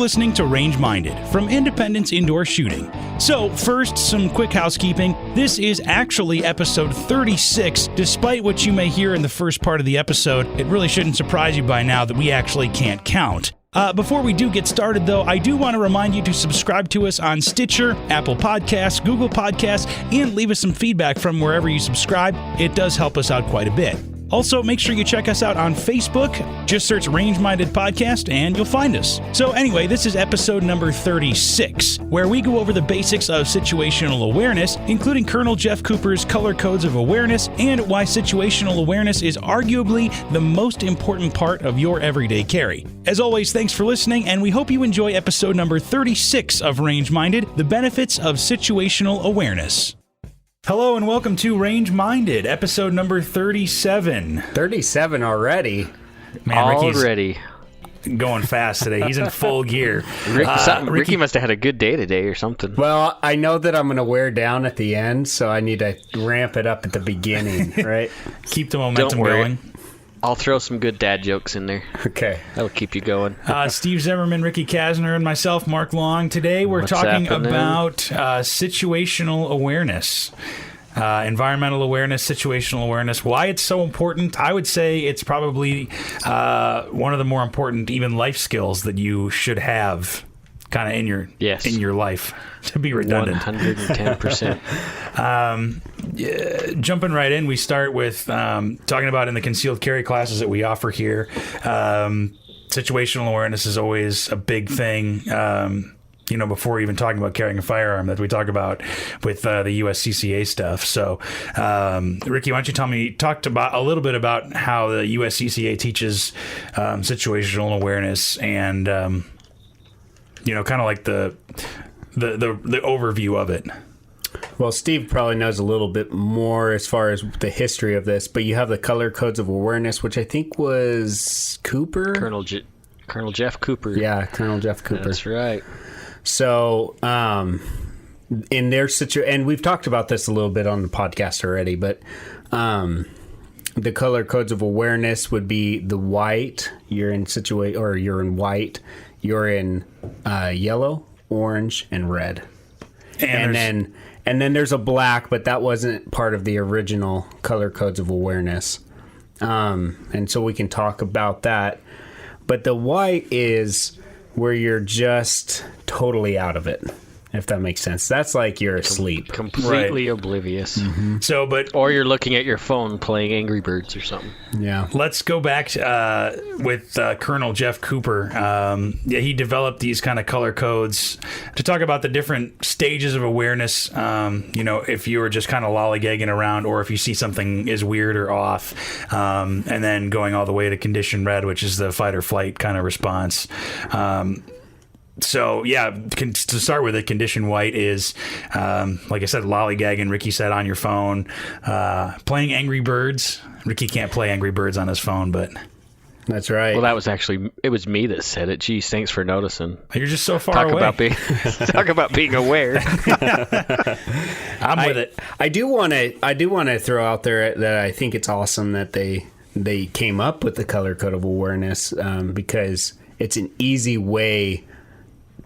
listening to Range Minded from Independence Indoor Shooting. So, first, some quick housekeeping. This is actually episode 36. Despite what you may hear in the first part of the episode, it really shouldn't surprise you by now that we actually can't count. Before we do get started, though, I do want to remind you to subscribe to us on Stitcher, Apple Podcasts, Google Podcasts, and leave us some feedback from wherever you subscribe. It does help us out quite a bit. Also, make sure you check us out on Facebook. Just search Range Minded Podcast and you'll find us. So anyway, this is episode number 36, where we go over the basics of situational awareness, including Colonel Jeff Cooper's color codes of awareness and why situational awareness is arguably the most important part of your everyday carry. As always, thanks for listening, and we hope you enjoy episode number 36 of Range Minded, the benefits of situational awareness. Hello and welcome to Range Minded, episode number 37. 37 already? Man, Ricky's already going fast today. He's in full gear. Ricky must have had a good day today or something. Well, I know that I'm going to wear down at the end, so I need to ramp it up at the beginning, right? Keep the momentum going. I'll throw some good dad jokes in there. Okay. That'll keep you going. Steve Zimmerman, Ricky Kasner, and myself, Mark Long. Today we're talking about situational awareness. Environmental awareness, situational awareness, why it's so important. I would say it's probably one of the more important even life skills that you should have kind of in your life, to be redundant. 110%. Jumping right in, we start with talking about in the concealed carry classes that we offer here. Situational awareness is always a big thing. Before even talking about carrying a firearm that we talk about with the USCCA stuff. So, Ricky, why don't you talk about a little bit about how the USCCA teaches situational awareness and, kind of like the overview of it. Well, Steve probably knows a little bit more as far as the history of this, but you have the color codes of awareness, which I think was Cooper? Colonel Jeff Cooper. Yeah, Colonel Jeff Cooper. That's right. So, in their situation, and we've talked about this a little bit on the podcast already, but the color codes of awareness would be the white. You're in white. You're in yellow, orange, and red. And then there's a black, but that wasn't part of the original color codes of awareness. And so we can talk about that. But the white is where you're just totally out of it, if that makes sense. That's like you're asleep. Completely oblivious. Mm-hmm. Or you're looking at your phone playing Angry Birds or something. Yeah. Let's go back with Colonel Jeff Cooper. He developed these kind of color codes to talk about the different stages of awareness. If you were just kind of lollygagging around or if you see something is weird or off. And then going all the way to condition red, which is the fight or flight kind of response. So, to start with, the condition white is, like I said, lollygagging, Ricky said, on your phone. Playing Angry Birds. Ricky can't play Angry Birds on his phone, but... That's right. Well, it was me that said it. Geez, thanks for noticing. You're just so far away. Talk about being aware. I'm with it. I do want to throw out there that I think it's awesome that they came up with the color code of awareness because it's an easy way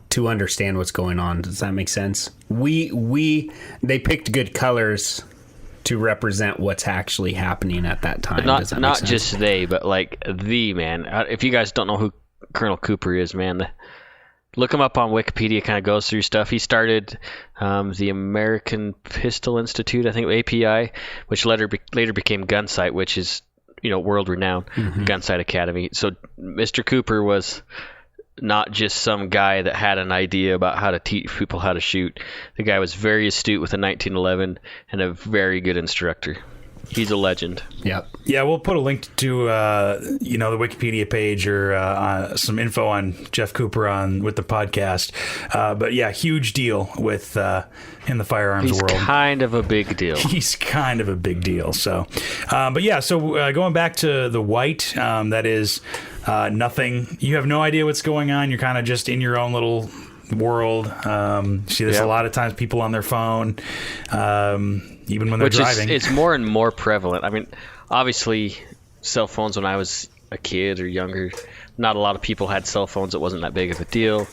to understand what's going on. Does that make sense? They picked good colors to represent what's actually happening at that time. Not just they, but like the man. If you guys don't know who Colonel Cooper is, man, look him up on Wikipedia. Kind of goes through stuff. He started the American Pistol Institute, I think API, which later became Gunsight, which is world renowned. Gunsight Academy. So Mr. Cooper was not just some guy that had an idea about how to teach people how to shoot. The guy was very astute with a 1911 and a very good instructor. He's a legend. Yep. Yeah, we'll put a link to the Wikipedia page or some info on Jeff Cooper with the podcast. But yeah, huge deal with in the firearms world. He's kind of a big deal. He's kind of a big deal. So, going back to the white, that is nothing. You have no idea what's going on. You're kind of just in your own little world. See this a lot of times, people on their phone. Even when they're driving. It's more and more prevalent. I mean, obviously, cell phones when I was a kid or younger, not a lot of people had cell phones. It wasn't that big of a deal.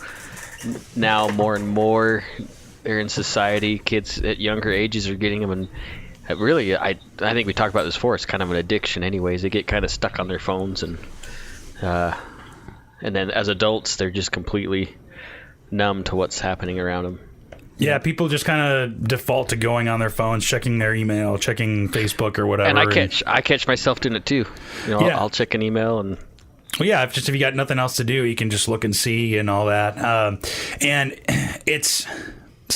Now more and more they're in society. Kids at younger ages are getting them, and really, I think we talked about this before. It's kind of an addiction, anyways. They get kind of stuck on their phones, and then as adults, they're just completely numb to what's happening around them. Yeah, people just kind of default to going on their phones, checking their email, checking Facebook or whatever. And I catch myself doing it too. I'll check an email and. Well, yeah, if you got nothing else to do, you can just look and see and all that. And it's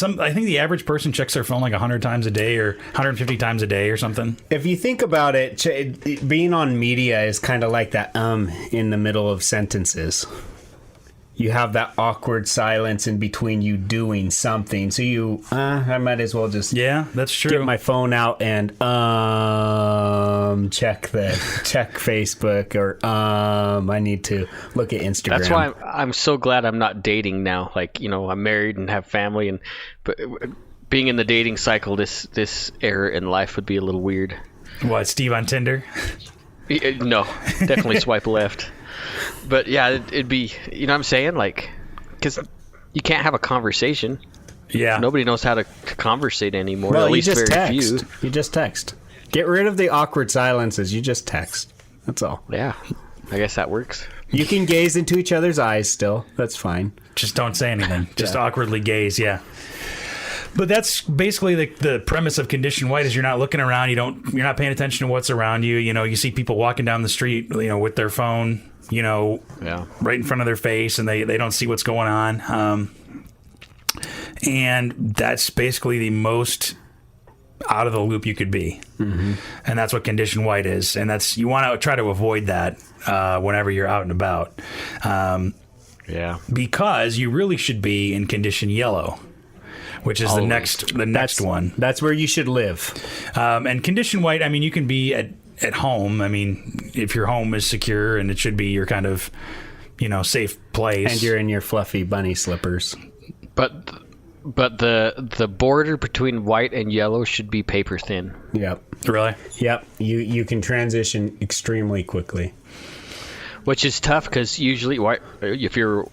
I think the average person checks their phone like 100 times a day or 150 times a day or something. If you think about it, being on media is kind of like that in the middle of sentences. You have that awkward silence in between you doing something. So I might as well just that's true. get my phone out and check Facebook or I need to look at Instagram. That's why I'm so glad I'm not dating now. Like, I'm married and have family, but being in the dating cycle this era in life would be a little weird. What, Steve on Tinder? No, definitely swipe left. But yeah, it'd be, what I'm saying? Like, because you can't have a conversation. Yeah. Nobody knows how to conversate anymore. Well, at least very text. few. You just text. Get rid of the awkward silences. You just text. That's all. Yeah. I guess that works. You can gaze into each other's eyes still. That's fine. Just don't say anything. Just awkwardly gaze, yeah. But that's basically the premise of Condition White is you're not looking around, you're not paying attention to what's around you. You see people walking down the street, with their phone, right in front of their face, and they don't see what's going on. And that's basically the most out of the loop you could be. Mm-hmm. And that's what Condition White is. And you want to try to avoid that whenever you're out and about. Because you really should be in Condition Yellow, which is the next one. That's where you should live. And Condition White, you can be at home. If your home is secure and it should be your kind of, safe place. And you're in your fluffy bunny slippers. But the border between white and yellow should be paper thin. Yep. Really? Yep. You can transition extremely quickly. Which is tough because usually if you're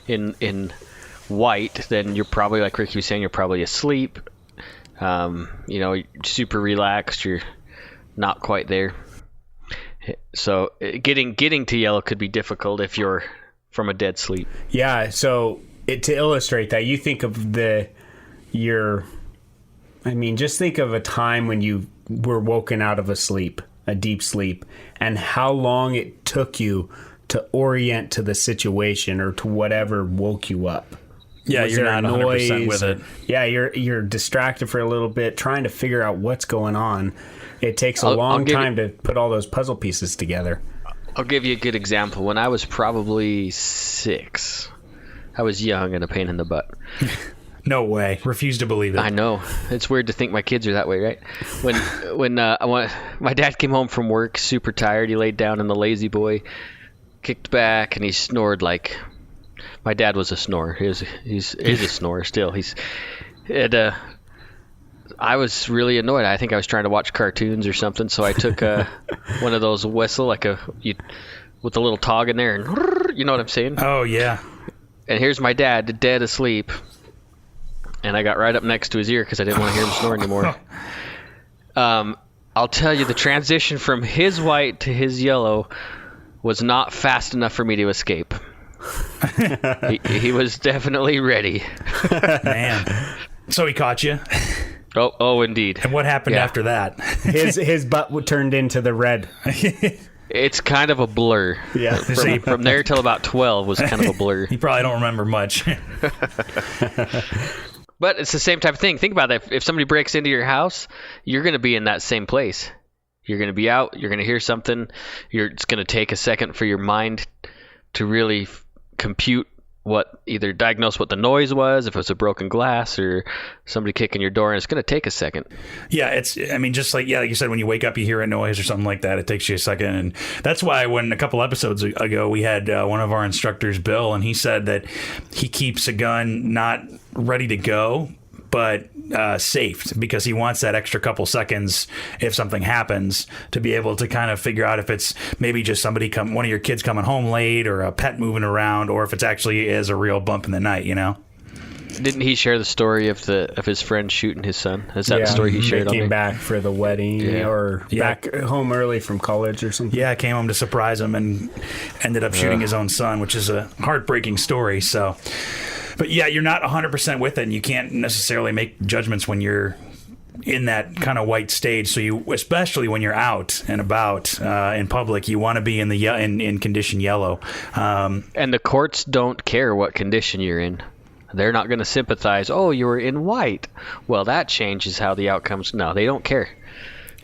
in white, then you're probably, like Ricky was saying, you're probably asleep. Super relaxed. You're not quite there. So getting to yellow could be difficult if you're from a dead sleep. Yeah. So to illustrate that, you think of just think of a time when you were woken out of a deep sleep, and how long it took you to orient to the situation or to whatever woke you up. Yeah, you're not 100% with it. Yeah, you're distracted for a little bit, trying to figure out what's going on. It takes a long time to put all those puzzle pieces together. I'll give you a good example. When I was probably 6, I was young and a pain in the butt. No way. Refuse to believe it. I know. It's weird to think my kids are that way, right? When my dad came home from work, super tired, he laid down in the lazy boy, kicked back, and he snored like... My dad was a snorer. He's a snorer still. I was really annoyed. I think I was trying to watch cartoons or something, so I took one of those whistle, with a little tog in there, and you know what I'm saying? Oh, yeah. And here's my dad, dead asleep, and I got right up next to his ear because I didn't want to hear him snore anymore. I'll tell you, the transition from his white to his yellow was not fast enough for me to escape. He was definitely ready. Man. So he caught you? Oh, indeed. And what happened after that? His butt turned into the red. It's kind of a blur. Yeah. From there till about 12 was kind of a blur. You probably don't remember much. But it's the same type of thing. Think about that. If somebody breaks into your house, you're going to be in that same place. You're going to be out. You're going to hear something. It's going to take a second for your mind to really compute diagnose what the noise was, if it was a broken glass or somebody kicking your door, and it's going to take a second. Yeah, just like you said, when you wake up, you hear a noise or something like that, it takes you a second. And that's why when a couple episodes ago, we had one of our instructors, Bill, and he said that he keeps a gun not ready to go, but safe, because he wants that extra couple seconds if something happens to be able to kind of figure out if it's maybe just one of your kids coming home late, or a pet moving around, or if it's actually is a real bump in the night, Didn't he share the story of his friend shooting his son? Is that the story he shared? He came back for the wedding, or back home early from college or something. Yeah, came home to surprise him and ended up shooting his own son, which is a heartbreaking story. So, but yeah, you're not 100% with it, and you can't necessarily make judgments when you're in that kind of white stage. So especially when you're out and about in public, you want to be in condition yellow. And the courts don't care what condition you're in. They're not going to sympathize. Oh, you were in white. Well, that changes how the outcomes. No, they don't care.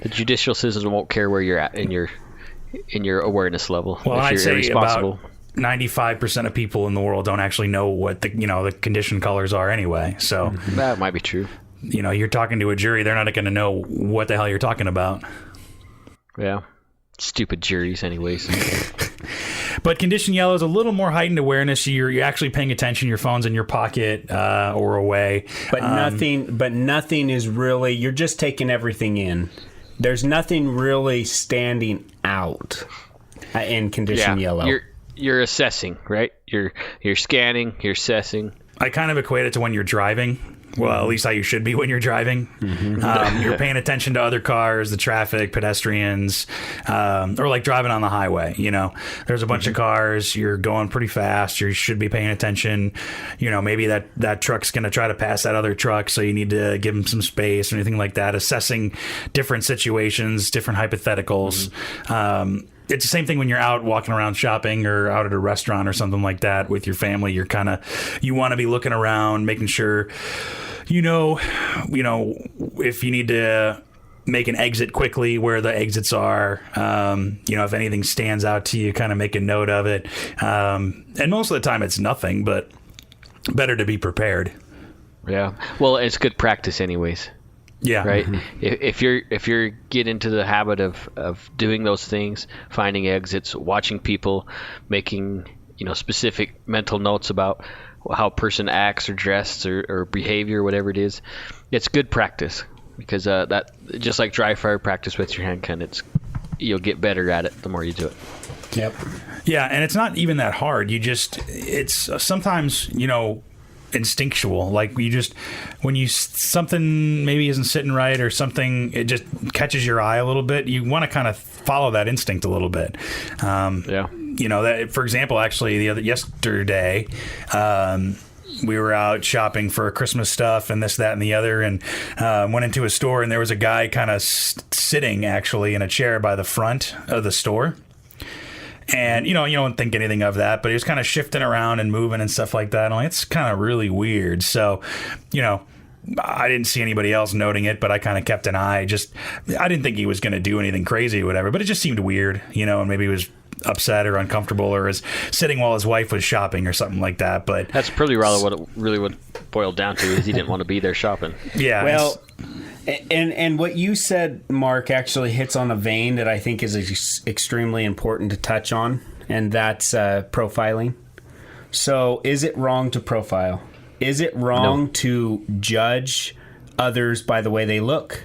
The judicial system won't care where you're at in your awareness level. Well, if I'd you're say irresponsible. about 95% of people in the world don't actually know what the condition colors are anyway. So That might be true. You're talking to a jury. They're not going to know what the hell you're talking about. Yeah. Stupid juries anyways. But condition yellow is a little more heightened awareness. You're actually paying attention. Your phone's in your pocket or away. But nothing is really. You're just taking everything in. There's nothing really standing out in condition yellow. You're assessing, right? You're scanning. You're assessing. I kind of equate it to when you're driving. Well, at least how you should be when you're driving. You're paying attention to other cars, the traffic, pedestrians, or like driving on the highway. There's a bunch of cars. You're going pretty fast. You should be paying attention. Maybe that truck's going to try to pass that other truck, so you need to give them some space or anything like that. Assessing different situations, different hypotheticals. It's the same thing when you're out walking around shopping or out at a restaurant or something like that with your family. You want to be looking around, making sure, if you need to make an exit quickly, where the exits are, if anything stands out to you, kind of make a note of it. And most of the time it's nothing, but better to be prepared. Yeah. Well, it's good practice anyways. Yeah. Right. If you're get into the habit of doing those things, finding exits, watching people, making specific mental notes about how a person acts or dressed or behavior, whatever it is, it's good practice, because that, just like dry fire practice with your handgun, you'll get better at it the more you do it. Yep. Yeah, and it's not even that hard. It's sometimes instinctual, like when something maybe isn't sitting right or something, it just catches your eye a little bit, you want to kind of follow that instinct a little bit. That, for example, actually yesterday we were out shopping for Christmas stuff and this, that, and the other, and went into a store, and there was a guy kind of sitting actually in a chair by the front of the store. And, you don't think anything of that, but he was kind of shifting around and moving and stuff like that. And it's kind of really weird. So, I didn't see anybody else noting it, but I kind of kept an eye. I didn't think he was going to do anything crazy or whatever, but it just seemed weird, and maybe he was upset or uncomfortable, or is sitting while his wife was shopping or something like that. But that's pretty rather what it really would boil down to, is he didn't want to be there shopping. Yeah. Well, and what you said, Mark, actually hits on a vein that I think is extremely important to touch on, and that's profiling. So is it wrong to profile? Is it wrong to judge others by the way they look?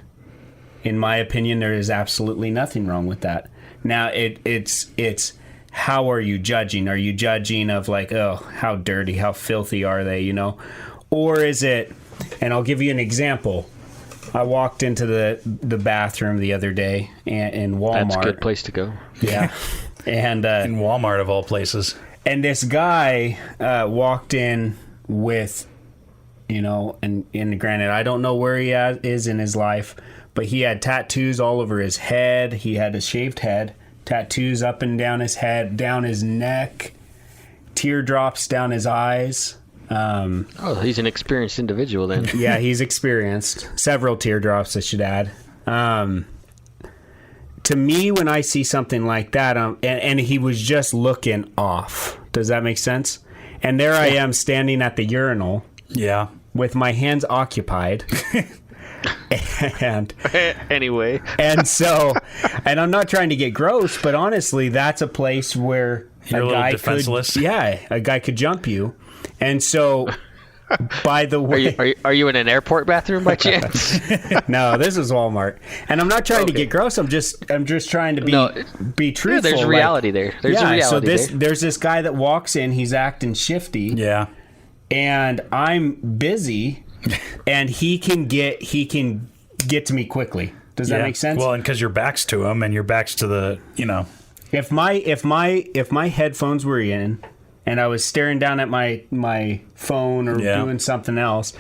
In my opinion, there is absolutely nothing wrong with that. Now, it's how are you judging? Are you judging of like, oh, how dirty, how filthy are they, Or is it, and I'll give you an example. I walked into the bathroom the other day in Walmart. That's a good place to go. Yeah. And in Walmart, of all places. And this guy walked in with, and granted, I don't know where he is in his life, but he had tattoos all over his head. He had a shaved head, tattoos up and down his head, down his neck, teardrops down his eyes. He's an experienced individual then. Yeah, he's experienced. Several teardrops, I should add. To me, when I see something like that, and he was just looking off. Does that make sense? And there I am standing at the urinal. Yeah. With my hands occupied. And anyway. And so, and I'm not trying to get gross, but honestly, that's a place where you're a little defenseless. A guy could jump you. And so By the way, Are you in an airport bathroom by chance? no, this is Walmart, and I'm not trying to get gross. I'm just trying to be truthful. Yeah, there's reality there. There's a reality there. There's this guy that walks in. He's acting shifty. Yeah, and I'm busy, and he can get to me quickly. Does that make sense? Well, and because your back's to him, and your back's to the, If my headphones were in, and I was staring down at my phone or doing something else,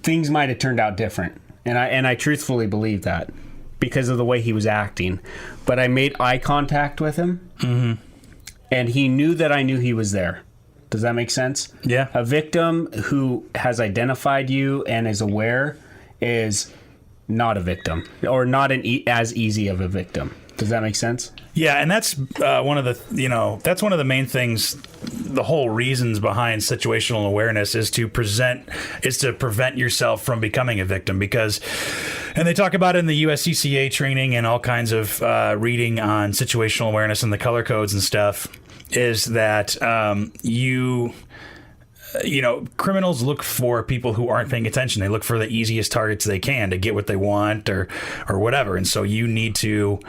things might have turned out different. And I truthfully believe that because of the way he was acting. But I made eye contact with him, and he knew that I knew he was there. Does that make sense? Yeah. A victim who has identified you and is aware is not a victim, or not as easy of a victim. Does that make sense? Yeah, and that's one of the main things. The whole reasons behind situational awareness is to prevent yourself from becoming a victim, because, and they talk about it in the USCCA training and all kinds of reading on situational awareness and the color codes and stuff, is that criminals look for people who aren't paying attention. They look for the easiest targets they can to get what they want or whatever. And so you need to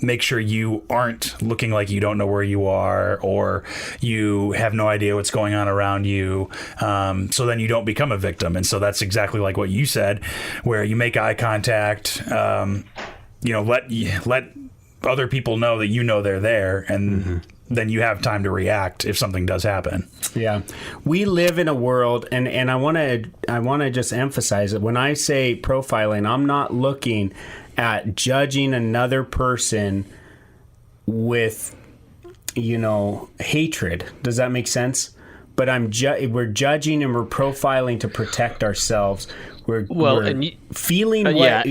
make sure you aren't looking like you don't know where you are, or you have no idea what's going on around you. So then you don't become a victim. And so that's exactly like what you said, where you make eye contact, let other people know that they're there, and then you have time to react if something does happen. Yeah. We live in a world, and I want to just emphasize it. When I say profiling, I'm not looking at judging another person with, hatred. Does that make sense? But we're judging and we're profiling to protect ourselves. We're feeling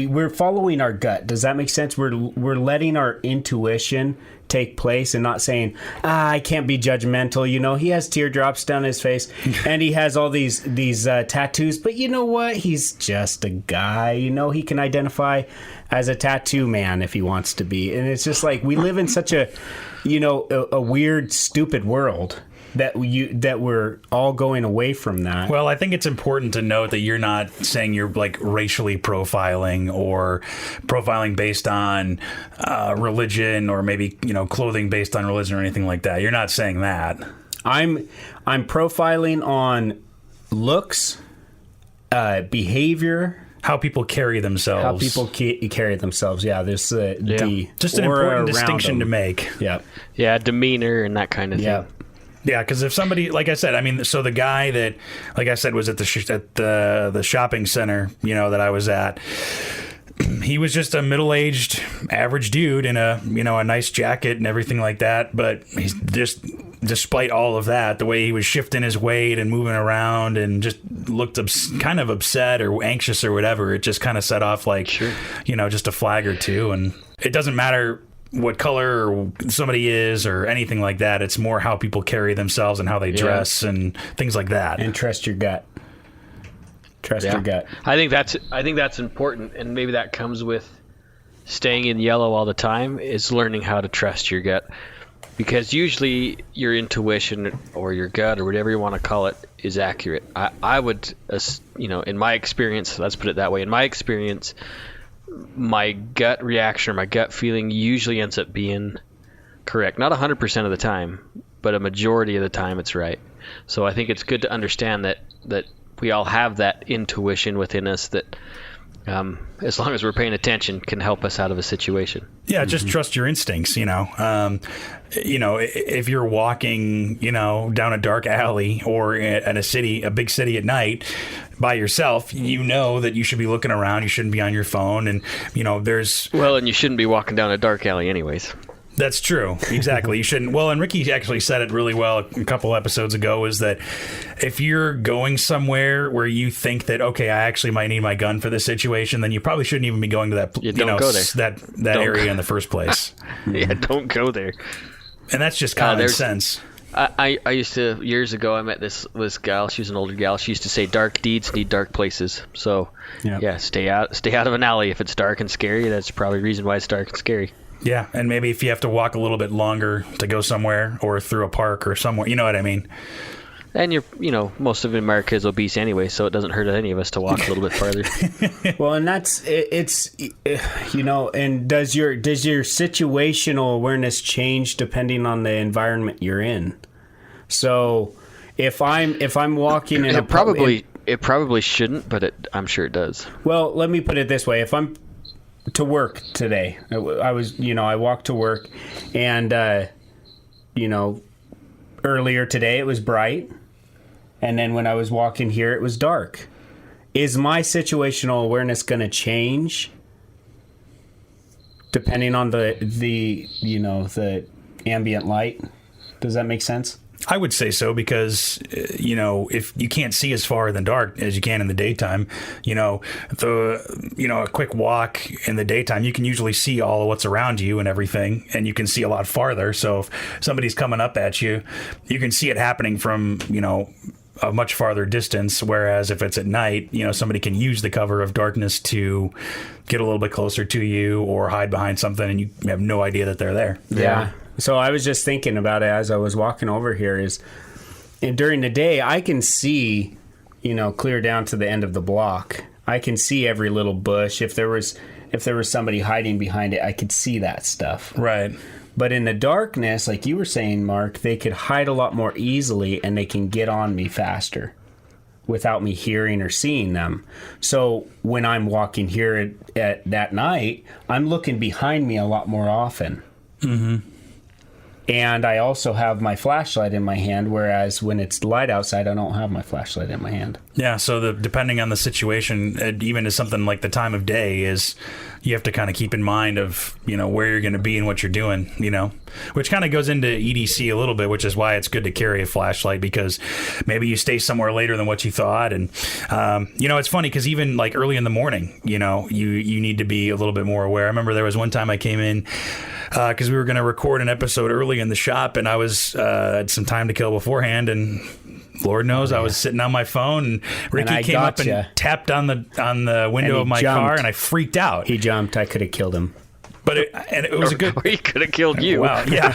we're following our gut. Does that make sense? We're letting our intuition take place and not saying, I can't be judgmental. He has teardrops down his face and he has all these tattoos, but you know what? He's just a guy. He can identify as a tattoo man if he wants to be. And it's just like we live in such a weird, stupid world that we're all going away from that. Well, I think it's important to note that you're not saying you're like racially profiling or profiling based on religion, or maybe clothing based on religion or anything like that. You're not saying that. I'm profiling on looks, behavior, how people carry themselves. Carry themselves. Yeah, there's the just an important distinction to make. Yeah. Yeah, demeanor and that kind of thing. Yeah, because if somebody, like I said, so the guy that, like I said, was at the shopping center, that I was at, he was just a middle-aged, average dude in a nice jacket and everything like that. But he's just, despite all of that, the way he was shifting his weight and moving around and just looked kind of upset or anxious or whatever, it just kind of set off like, just a flag or two. And it doesn't matter what color somebody is or anything like that. It's more how people carry themselves and how they dress and things like that. And trust your gut. Trust your gut. I think that's important, and maybe that comes with staying in yellow all the time, is learning how to trust your gut, because usually your intuition or your gut or whatever you want to call it is accurate. I would, in my experience, let's put it that way. In my experience, my gut reaction or my gut feeling usually ends up being correct. Not 100% of the time, but a majority of the time it's right. So I think it's good to understand that we all have that intuition within us that, as long as we're paying attention, can help us out of a situation. Yeah, just trust your instincts, if you're walking, down a dark alley or at a big city at night by yourself, that you should be looking around. You shouldn't be on your phone. And, and you shouldn't be walking down a dark alley anyways. That's true. Exactly. You shouldn't. Well, and Ricky actually said it really well a couple episodes ago, is that if you're going somewhere where you think that, okay, I actually might need my gun for this situation, then you probably shouldn't even be going to that, go there. that area in the first place. Yeah, don't go there. And that's just common sense. I used to, years ago, I met this gal. She was an older gal. She used to say dark deeds need dark places. So, stay out of an alley. If it's dark and scary, that's probably the reason why it's dark and scary. Yeah, and maybe if you have to walk a little bit longer to go somewhere or through a park or somewhere, you know what I mean? And most of America is obese anyway, so it doesn't hurt any of us to walk a little bit farther. Well, and it's and does your situational awareness change depending on the environment you're in? So if I'm walking in it probably shouldn't, but I'm sure it does. Well, let me put it this way: if I'm to work today, I walked to work, and earlier today it was bright. And then when I was walking here, it was dark. Is my situational awareness going to change depending on the ambient light? Does that make sense? I would say so, because if you can't see as far in the dark as you can in the daytime, a quick walk in the daytime, you can usually see all of what's around you and everything, and you can see a lot farther. So if somebody's coming up at you, you can see it happening from a much farther distance, whereas if it's at night, somebody can use the cover of darkness to get a little bit closer to you or hide behind something, and you have no idea that they're there. Yeah. So I was just thinking about it as I was walking over here, and during the day I can see, clear down to the end of the block. I can see every little bush. If there was somebody hiding behind it, I could see that stuff. Right. But in the darkness, like you were saying, Mark, they could hide a lot more easily, and they can get on me faster without me hearing or seeing them. So when I'm walking here at that night, I'm looking behind me a lot more often. Mm-hmm. And I also have my flashlight in my hand, whereas when it's light outside, I don't have my flashlight in my hand. Yeah, so depending on the situation, even as something like the time of day is, you have to kind of keep in mind of, where you're going to be and what you're doing, which kind of goes into EDC a little bit, which is why it's good to carry a flashlight, because maybe you stay somewhere later than what you thought. And, it's funny because even like early in the morning, you need to be a little bit more aware. I remember there was one time I came in because we were going to record an episode early in the shop, and I had some time to kill beforehand, and Lord knows I was sitting on my phone, and Ricky came up and tapped on the window of my car, and I freaked out. He jumped. I could have killed him. But it was a good... He could have killed you. Wow, yeah.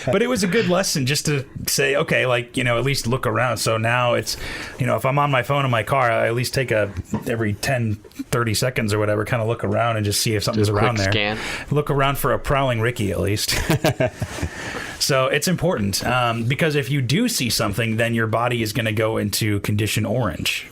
But it was a good lesson just to say, okay, at least look around. So now it's, if I'm on my phone in my car, I at least take every 10, 30 seconds or whatever, kind of look around and just see if something's around there. Scan. Look around for a prowling Ricky, at least. So it's important because if you do see something, then your body is going to go into condition orange,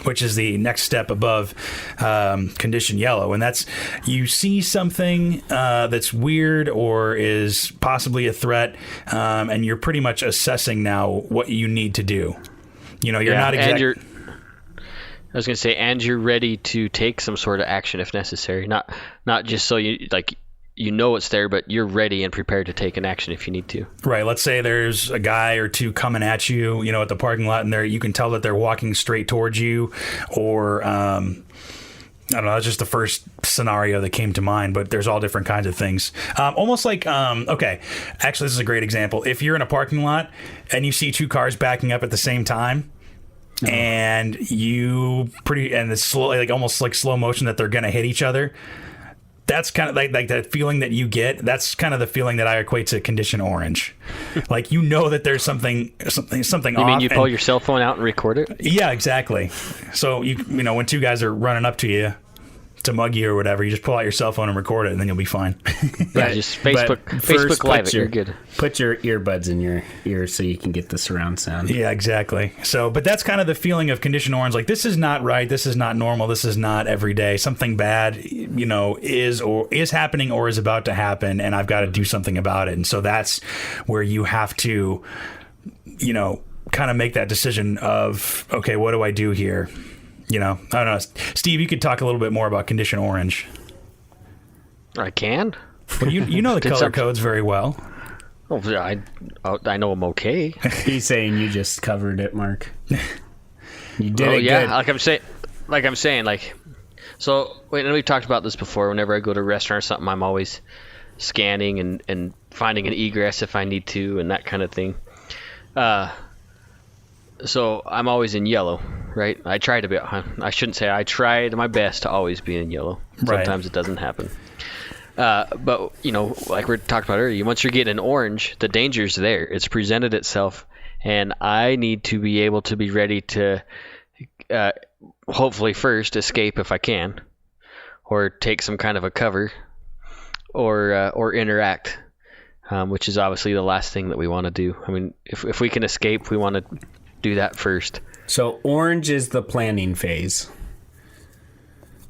which is the next step above condition yellow. And that's, you see something that's weird or is possibly a threat, and you're pretty much assessing now what you need to do. You're not exactly... I was going to say, and you're ready to take some sort of action if necessary. Not just so it's there, but you're ready and prepared to take an action if you need to. Right. Let's say there's a guy or two coming at you, at the parking lot, and you can tell that they're walking straight towards you, or I don't know. That's just the first scenario that came to mind, but there's all different kinds of things. Almost like, okay, actually, this is a great example. If you're in a parking lot and you see two cars backing up at the same time, and it's slow, almost like slow motion that they're going to hit each other. That's kind of like that feeling that you get. That's kind of the feeling that I equate to condition orange. That there's something off. You mean you pull your cell phone out and record it? Yeah, exactly. So when two guys are running up to you to mug you or whatever, you just pull out your cell phone and record it, and then you'll be fine. Yeah, just Facebook Live it. You're good. Put your earbuds in your ears so you can get the surround sound. Yeah, exactly. So, but that's kind of the feeling of condition orange. Like, this is not right. This is not normal. This is not every day. Something bad, is happening or is about to happen, and I've got to do something about it. And so that's where you have to, kind of make that decision of, okay, what do I do here? I don't know. Steve, you could talk a little bit more about condition orange. I can. Well, you know the color codes very well. Oh, I know them okay. He's saying you just covered it, Mark. You did it yeah, good. Like I'm saying, so we've talked about this before. Whenever I go to a restaurant or something, I'm always scanning and finding an egress if I need to and that kind of thing. So I'm always in yellow, right? I try to be. I shouldn't say I tried my best to always be in yellow. Sometimes it doesn't happen. But like we talked about earlier, once you're getting an orange, the danger's there. It's presented itself, and I need to be able to be ready to hopefully first escape if I can, or take some kind of a cover, or interact, which is obviously the last thing that we want to do. I mean, if we can escape, we want to do that first. So orange is the planning phase.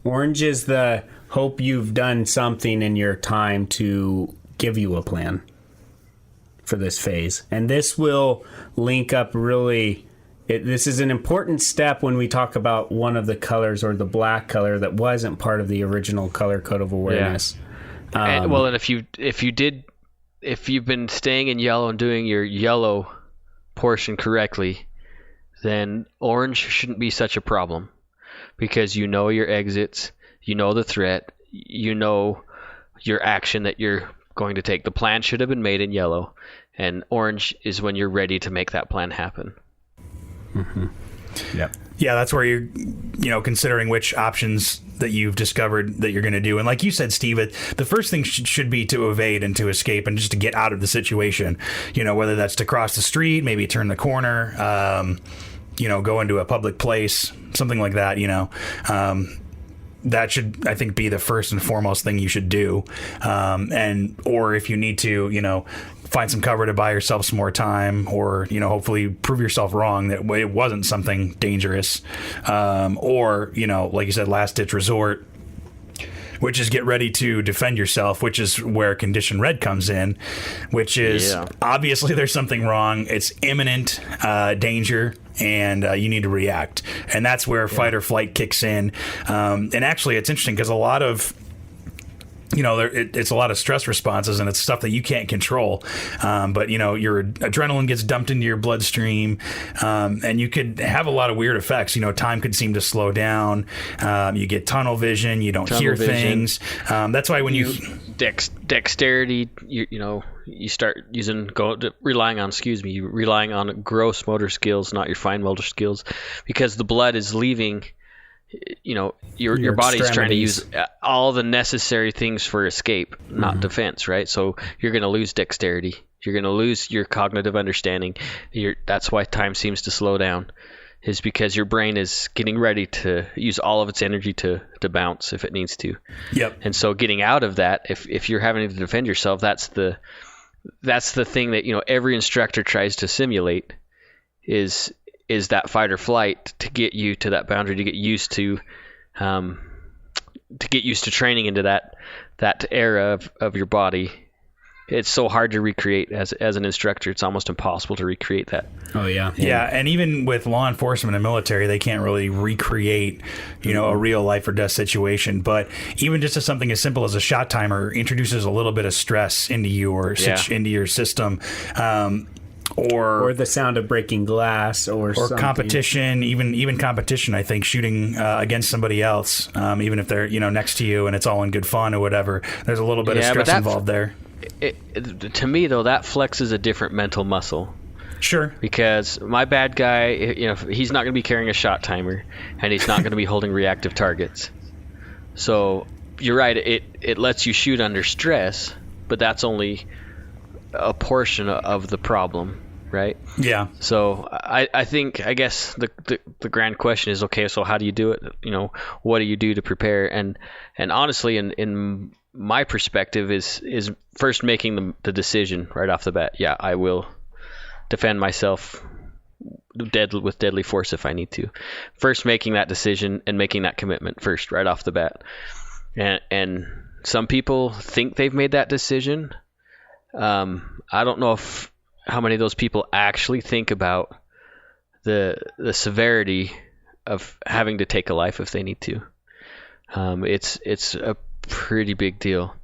Orange is the hope you've done something in your time to give you a plan for this phase. And this will link up really. This is an important step when we talk about one of the colors, or the black color that wasn't part of the original color code of awareness. Yeah. And if you've been staying in yellow and doing your yellow portion correctly, then orange shouldn't be such a problem, because you know your exits, you know the threat, you know your action that you're going to take. The plan should have been made in yellow, and orange is when you're ready to make that plan happen. Mm-hmm. Yep. Yeah, that's where you're, considering which options that you've discovered that you're going to do. And like you said, Steve, the first thing should be to evade and to escape and just to get out of the situation. Whether that's to cross the street, maybe turn the corner, go into a public place, something like that, that should, I think, be the first and foremost thing you should do. Or if you need to, find some cover to buy yourself some more time, or, hopefully prove yourself wrong that it wasn't something dangerous. Or, like you said, last ditch resort, which is get ready to defend yourself, which is where condition red comes in, which is obviously there's something wrong. It's imminent danger, and you need to react. And that's where fight or flight kicks in. And actually, it's interesting because a lot of it's a lot of stress responses, and it's stuff that you can't control. But your adrenaline gets dumped into your bloodstream, and you could have a lot of weird effects. Time could seem to slow down. You get tunnel vision. You don't hear things. That's why when you dexterity, you start relying on gross motor skills, not your fine motor skills, because the blood is leaving. Your body's trying to use all the necessary things for escape, not defense, right? So you're going to lose dexterity. You're going to lose your cognitive understanding. That's why time seems to slow down, is because your brain is getting ready to use all of its energy to bounce if it needs to. Yep. And so getting out of that, if you're having to defend yourself, that's the thing that every instructor tries to simulate, is that fight or flight, to get you to that boundary, to get used to training into that era of your body. It's so hard to recreate as an instructor. It's almost impossible to recreate that. Oh yeah. Yeah. And even with law enforcement and military, they can't really recreate, a real life or death situation. But even just something as simple as a shot timer introduces a little bit of stress into you or into your system. Or the sound of breaking glass, or competition, even competition. I think shooting against somebody else, even if they're next to you and it's all in good fun or whatever, there's a little bit of stress involved there. To me, though, that flexes a different mental muscle. Sure. Because my bad guy, he's not going to be carrying a shot timer, and he's not going to be holding reactive targets. So you're right. It lets you shoot under stress, but that's only a portion of the problem, right? Yeah. So I guess the grand question is, okay, so how do you do it? What do you do to prepare? And honestly, in my perspective is first making the decision right off the bat. Yeah, I will defend myself with deadly force if I need to. First making that decision and making that commitment first right off the bat. And some people think they've made that decision. I don't know how many of those people actually think about the severity of having to take a life if they need to. It's a pretty big deal.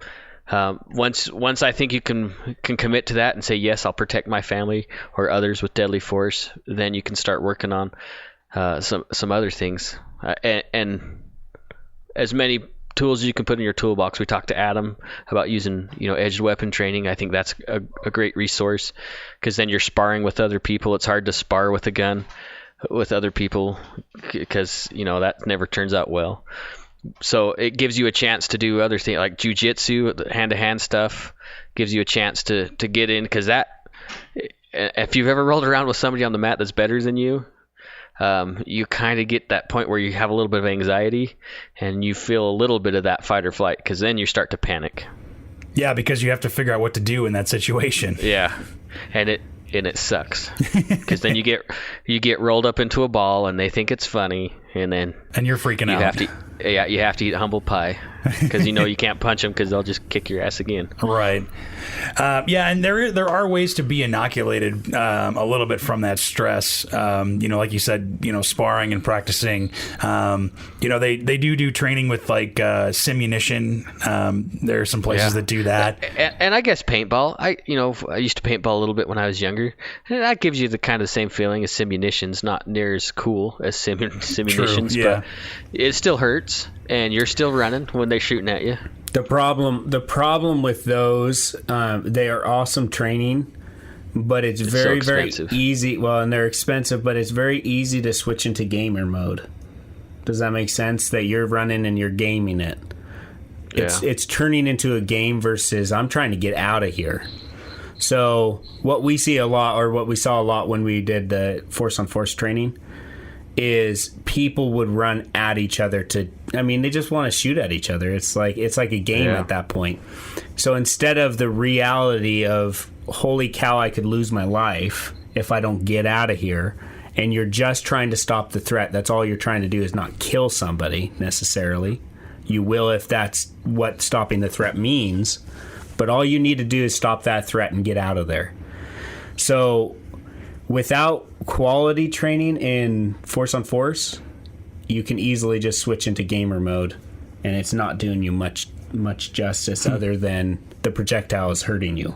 Once I think you can commit to that and say, yes, I'll protect my family or others with deadly force, then you can start working on some other things. And as many tools you can put in your toolbox. We talked to Adam about using, edged weapon training. I think that's a great resource, because then you're sparring with other people. It's hard to spar with a gun with other people because, that never turns out well. So it gives you a chance to do other things like jujitsu, hand-to-hand stuff, gives you a chance to get in, because that if you've ever rolled around with somebody on the mat that's better than you, you kind of get that point where you have a little bit of anxiety and you feel a little bit of that fight or flight, because then you start to panic. Yeah, because you have to figure out what to do in that situation. Yeah, and it sucks, because then you get rolled up into a ball and they think it's funny, and you're freaking out. You have to eat humble pie, because you can't punch them because they'll just kick your ass again. Right. Yeah, and there are ways to be inoculated a little bit from that stress. Like you said, sparring and practicing. They do training with like simunition. There are some places that do that. And I guess paintball. I used to paintball a little bit when I was younger, and that gives you the kind of same feeling as simunitions. Not near as cool as simunitions, yeah. But it still hurts. And you're still running when they're shooting at you. The problem with those, they are awesome training, but it's very, so very easy. Well, and they're expensive, but it's very easy to switch into gamer mode. Does that make sense? That you're running and you're gaming it. It's turning into a game versus I'm trying to get out of here. So what we see a lot, or what we saw a lot when we did the force on force training, is people would run at each other they just want to shoot at each other. It's like a game at that point. So instead of the reality of, holy cow, I could lose my life if I don't get out of here, and you're just trying to stop the threat. That's all you're trying to do, is not kill somebody necessarily. You will if that's what stopping the threat means, but all you need to do is stop that threat and get out of there. So without quality training in force on force, you can easily just switch into gamer mode, and it's not doing you much justice other than the projectile is hurting you.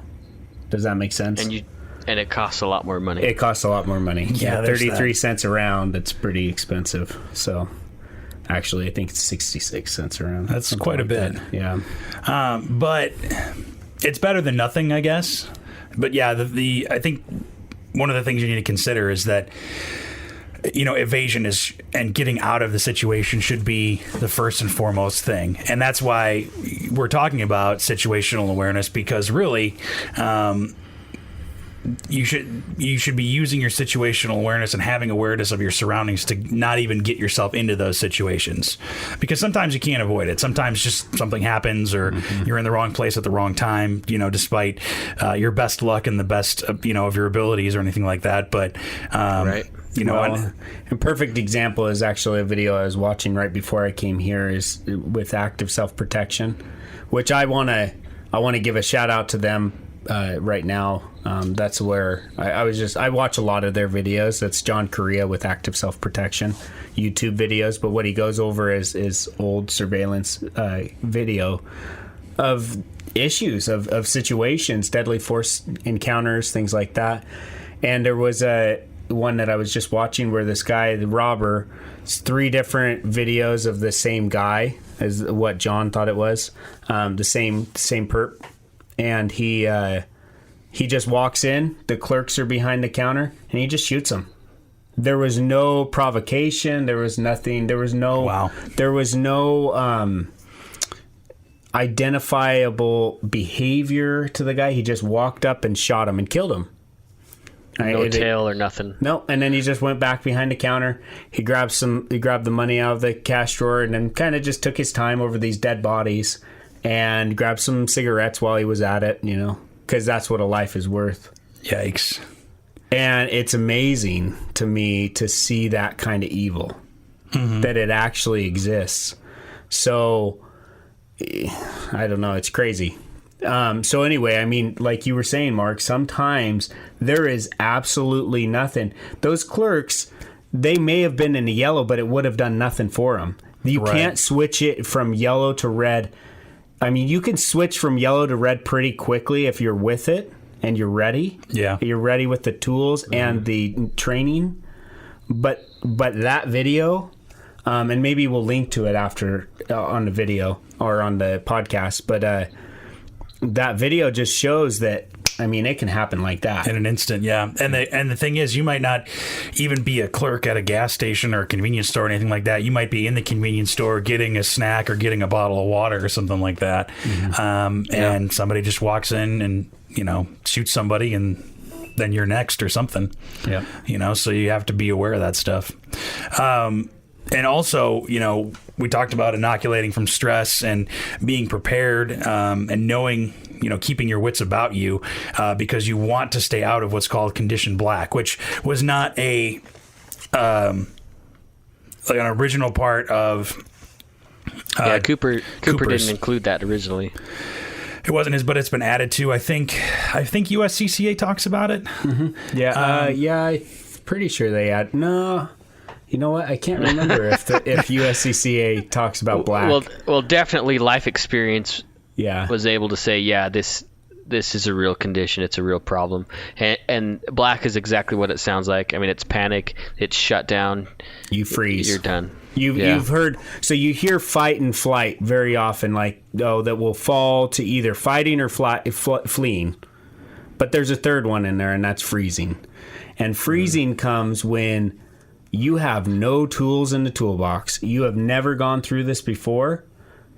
Does that make sense? And it costs a lot more money. It costs a lot more money. Yeah, 33 cents a round. That's pretty expensive. So actually, I think it's 66 cents a round. That's quite a bit. That. Yeah. But it's better than nothing, I guess. But yeah, I think one of the things you need to consider is that evasion and getting out of the situation should be the first and foremost thing, and that's why we're talking about situational awareness, because really you should be using your situational awareness and having awareness of your surroundings to not even get yourself into those situations, because sometimes you can't avoid it. Sometimes just something happens, or you're in the wrong place at the wrong time, despite your best luck and the best of your abilities or anything like that. But right. A perfect example is actually a video I was watching right before I came here, is with active self-protection, which I want to give a shout out to them right now. That's where I watch a lot of their videos. That's John Correa with Active Self-Protection YouTube videos, but what he goes over is old surveillance video of issues, of situations, deadly force encounters, things like that. And there was one that I was just watching where this guy, the robber, it's 3 different videos of the same guy as what John thought it was, the same perp, and he just walks in, the clerks are behind the counter, and he just shoots them. There was no provocation, there was nothing, there was no identifiable behavior to the guy. He just walked up and shot him and killed him. No tail or nothing. No, and then he just went back behind the counter. He grabbed the money out of the cash drawer, and then kind of just took his time over these dead bodies and grabbed some cigarettes while he was at it, because that's what a life is worth. Yikes. And it's amazing to me to see that kind of evil, that it actually exists. So, I don't know, it's crazy. So anyway, like you were saying, Mark, sometimes there is absolutely nothing. Those clerks, they may have been in the yellow, but it would have done nothing for them. You can't switch it from yellow to red. You can switch from yellow to red pretty quickly if you're with it and you're ready. Yeah. You're ready with the tools and the training. But that video, and maybe we'll link to it after on the video or on the podcast, but that video just shows that, it can happen like that. In an instant, yeah. And the thing is, you might not even be a clerk at a gas station or a convenience store or anything like that. You might be in the convenience store getting a snack or getting a bottle of water or something like that. And somebody just walks in and, shoots somebody, and then you're next or something. Yeah. So you have to be aware of that stuff. And also, we talked about inoculating from stress and being prepared, and knowing, keeping your wits about you, because you want to stay out of what's called condition black, which was not an original part of. Cooper Cooper's. didn't include that originally. It wasn't his, but it's been added to. I think USCCA talks about it. Mm-hmm. Yeah, I'm pretty sure they add. No, you know what? I can't remember if USCCA talks about black. Well, definitely life experience. Yeah, was able to say, this is a real condition. It's a real problem. And black is exactly what it sounds like. I mean, it's panic. It's shut down. You freeze. You're done. You've heard, so you hear fight and flight very often, like, that will fall to either fighting or fleeing. But there's a third one in there, and that's freezing. And freezing comes when you have no tools in the toolbox. You have never gone through this before.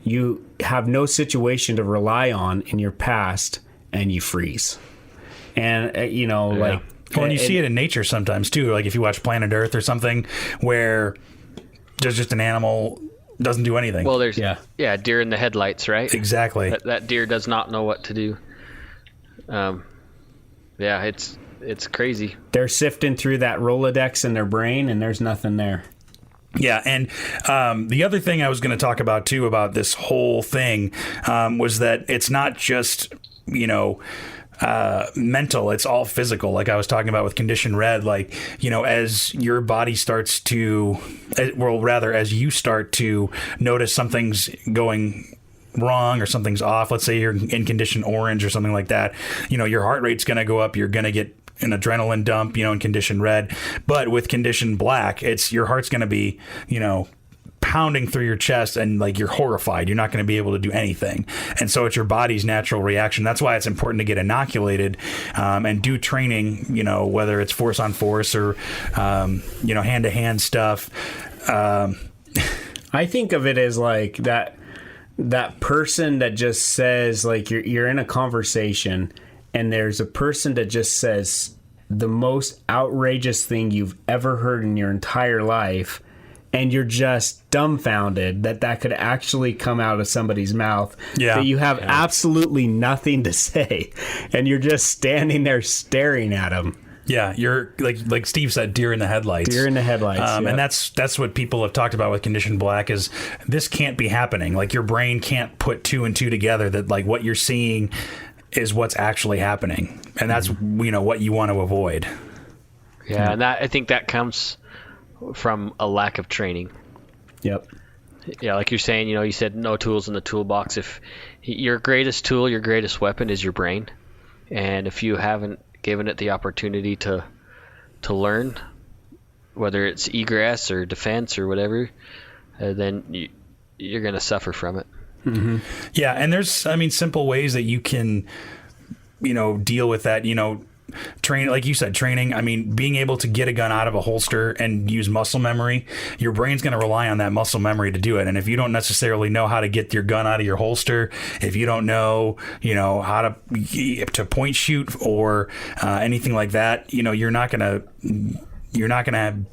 You have no situation to rely on in your past, and you freeze. And, like... Well, and you see it in nature sometimes, too. Like if you watch Planet Earth or something, where... there's just an animal doesn't do anything. Well, there's deer in the headlights, right? Exactly. That deer does not know what to do. It's crazy. They're sifting through that Rolodex in their brain, and there's nothing there. Yeah, and the other thing I was going to talk about too about this whole thing was that it's not just mental, it's all physical, like I was talking about with condition red. Like, as your body starts to, as you start to notice something's going wrong or something's off, let's say you're in condition orange or something like that, your heart rate's going to go up, you're going to get an adrenaline dump, in condition red. But with condition black, it's your heart's going to be, pounding through your chest, and like you're horrified. You're not going to be able to do anything. And so it's your body's natural reaction. That's why it's important to get inoculated and do training, whether it's force on force or, hand to hand stuff. I think of it as like that person that just says, like, you're in a conversation and there's a person that just says the most outrageous thing you've ever heard in your entire life, and you're just dumbfounded that could actually come out of somebody's mouth. Yeah. That you have absolutely nothing to say, and you're just standing there staring at them. Yeah, you're like Steve said, deer in the headlights. Deer in the headlights. Yep. And that's what people have talked about with condition black is this can't be happening. Like your brain can't put two and two together that like what you're seeing is what's actually happening. And that's, what you want to avoid. Yeah, and I think that comes from a lack of training. Yep. Yeah, like you're saying, you said no tools in the toolbox. If your greatest tool, your greatest weapon is your brain. And if you haven't given it the opportunity to learn, whether it's egress or defense or whatever, then you're going to suffer from it. Mm-hmm. Yeah, and there's, simple ways that you can, deal with that, train, like you said, training. Being able to get a gun out of a holster and use muscle memory, your brain's going to rely on that muscle memory to do it. And if you don't necessarily know how to get your gun out of your holster, if you don't know, how to point shoot or anything like that, you're not going to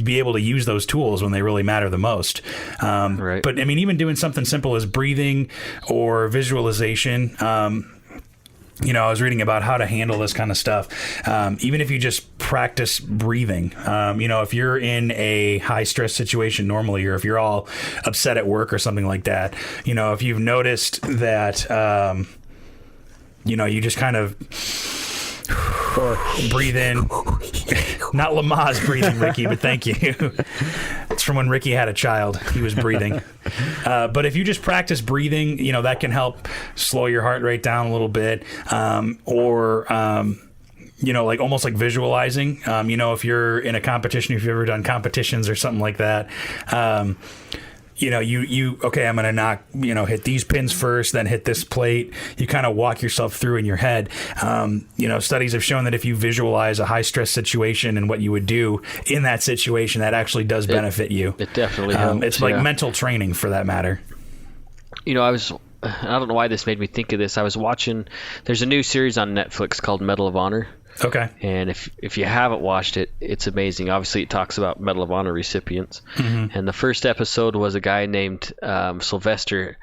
be able to use those tools when they really matter the most. Right. But even doing something simple as breathing or visualization, I was reading about how to handle this kind of stuff. Even if you just practice breathing, if you're in a high stress situation normally, or if you're all upset at work or something like that, if you've noticed that, you just kind of or breathe in, not Lamaze breathing, Ricky, but thank you. It's from when Ricky had a child. He was breathing. But if you just practice breathing, that can help slow your heart rate down a little bit. Or like almost like visualizing, if you're in a competition, if you've ever done competitions or something like that, okay, I'm going to knock, hit these pins first, then hit this plate. You kind of walk yourself through in your head. Studies have shown that if you visualize a high stress situation and what you would do in that situation, that actually does benefit you. It definitely helps. It's like mental training for that matter. I don't know why this made me think of this. I was watching, there's a new series on Netflix called Medal of Honor. Okay. And if you haven't watched it, it's amazing. Obviously, it talks about Medal of Honor recipients. Mm-hmm. And the first episode was a guy named Sylvester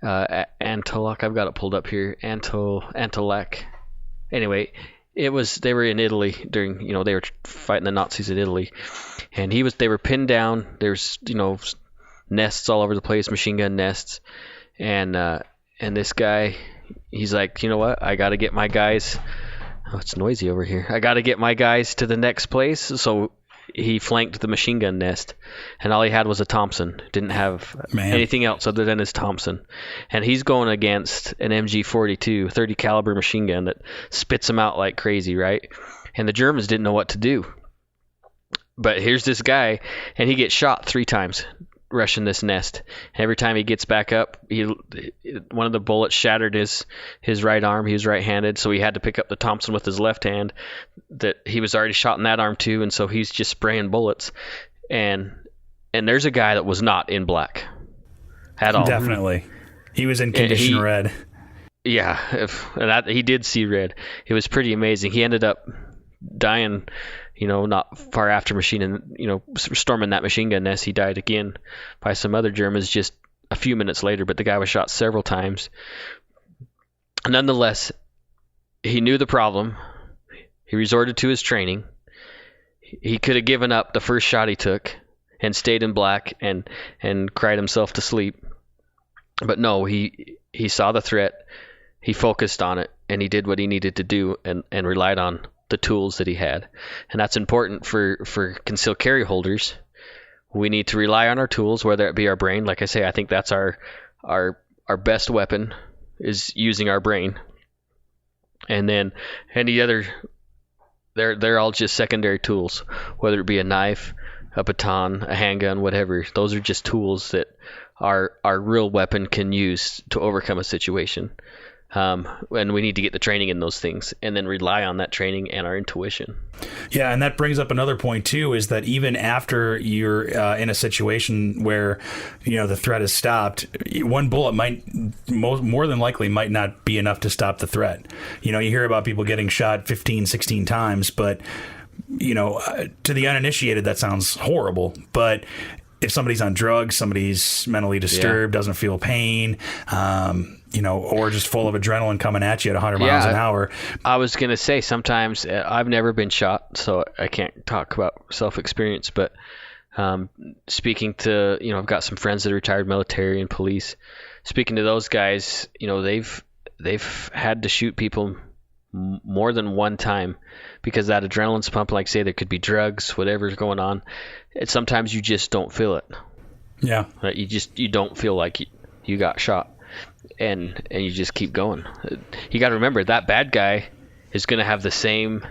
Antolak. I've got it pulled up here. Antolak. Anyway, they were in Italy during, they were fighting the Nazis in Italy. And they were pinned down. There's, nests all over the place, machine gun nests. And this guy, he's like, you know what? I got to get my guys. Oh, it's noisy over here. I got to get my guys to the next place. So he flanked the machine gun nest, and all he had was a Thompson. Didn't have anything else other than his Thompson. And he's going against an MG42 30 caliber machine gun that spits him out like crazy, right? And the Germans didn't know what to do. But here's this guy, and he gets shot 3 times rushing this nest. Every time he gets back up, one of the bullets shattered his right arm. He was right-handed, so he had to pick up the Thompson with his left hand. That he was already shot in that arm too, and so he's just spraying bullets. And there's a guy that was not in black at all. Definitely, he was in condition red. Yeah, he did see red. It was pretty amazing. He ended up dying. Not far after storming that machine gun nest. He died again by some other Germans just a few minutes later, but the guy was shot several times. Nonetheless, he knew the problem. He resorted to his training. He could have given up the first shot he took and stayed in black and cried himself to sleep. But no, he saw the threat, he focused on it, and he did what he needed to do and relied on the tools that he had. And that's important for concealed carry holders. We need to rely on our tools, whether it be our brain. Like I say, I think that's our best weapon, is using our brain. And then any other, they're all just secondary tools, whether it be a knife, a baton, a handgun, whatever. Those are just tools that our real weapon can use to overcome a situation. And we need to get the training in those things and then rely on that training and our intuition. Yeah, and that brings up another point too, is that even after you're in a situation where the threat is stopped, one bullet might more than likely might not be enough to stop the threat. You hear about people getting shot 15, 16 times, but to the uninitiated that sounds horrible, but if somebody's on drugs, somebody's mentally disturbed, doesn't feel pain, or just full of adrenaline coming at you at 100 miles an hour. I was going to say, sometimes I've never been shot, so I can't talk about self-experience, but speaking to, I've got some friends that are retired military and police. Speaking to those guys, they've had to shoot people more than one time because that adrenaline's pumping. Like, say, there could be drugs, whatever's going on. Sometimes you just don't feel it. Yeah. Right? You don't feel like you got shot. And you just keep going. You got to remember, that bad guy is going to have the same.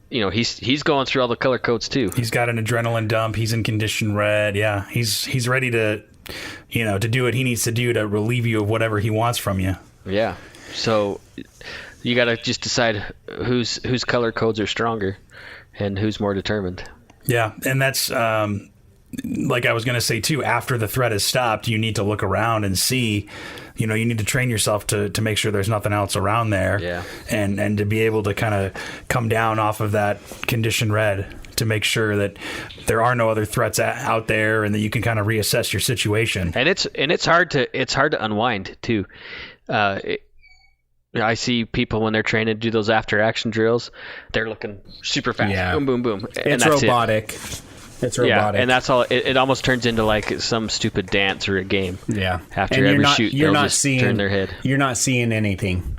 He's going through all the color codes too. He's got an adrenaline dump. He's in condition red. Yeah, he's ready to, to do what he needs to do to relieve you of whatever he wants from you. Yeah. So you got to just decide whose color codes are stronger, and who's more determined. Yeah, and that's. Like I was going to say too, after the threat is stopped, you need to look around and see, you need to train yourself to make sure there's nothing else around there. Yeah. And to be able to kind of come down off of that condition red to make sure that there are no other threats out there and that you can kind of reassess your situation. And it's hard to unwind too. I see people when they're training to do those after action drills, they're looking super fast. Yeah. Boom, boom, boom. And it's robotic. It's robotic. Yeah, and that's all. It almost turns into like some stupid dance or a game. Yeah. After every shoot, they'll just turn their head. You're not seeing anything.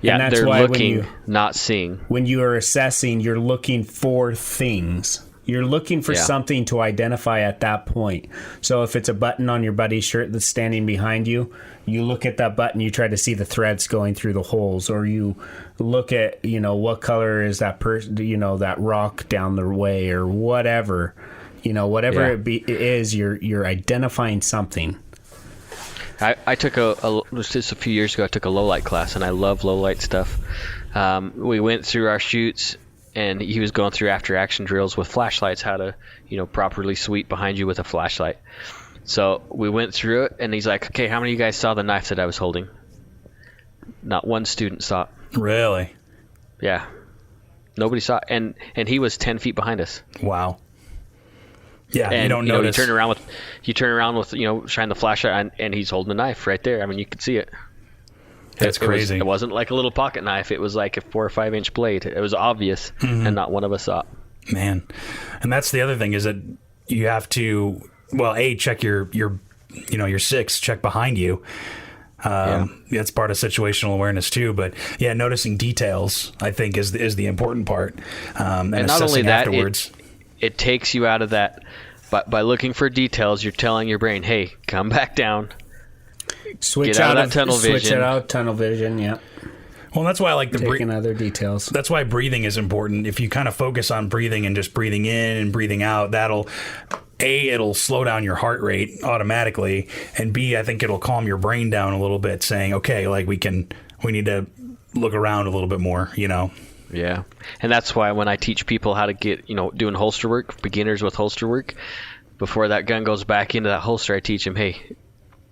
Yeah, and that's they're why looking, not seeing. When you are assessing, you're looking for things. You're looking for something to identify at that point. So if it's a button on your buddy's shirt that's standing behind you, you look at that button, you try to see the threads going through the holes, or you look at, what color is that that rock down the way, or whatever. Whatever it is, you're identifying something. I took just a few years ago, I took a low light class, and I love low light stuff. We went through our shoots, and he was going through after action drills with flashlights, how to, properly sweep behind you with a flashlight. So we went through it, and he's like, okay, how many of you guys saw the knife that I was holding? Not one student saw it. Really? Yeah. Nobody saw it. And he was 10 feet behind us. Wow. Yeah, And you don't notice. You turn around with shine the flashlight, and he's holding a knife right there. I mean, you could see it. That's crazy. It wasn't like a little pocket knife. It was like a 4 or 5 inch blade. It was obvious, and not one of us saw it. Man, and that's the other thing is that you have to check your six, check behind you. That's part of situational awareness too. But yeah, noticing details I think is the important part. And not only that, afterwards. It takes you out of that. But by looking for details, you're telling your brain, "Hey, come back down." Switch Get out out of that tunnel vision. Switch it out tunnel vision. Yeah. Well, that's why I like taking other details. That's why breathing is important. If you kind of focus on breathing and just breathing in and breathing out, it'll slow down your heart rate automatically, and B, I think it'll calm your brain down a little bit, saying, okay, like we need to look around a little bit more, Yeah, and that's why when I teach people how to get, doing holster work, beginners with holster work, before that gun goes back into that holster, I teach them, hey,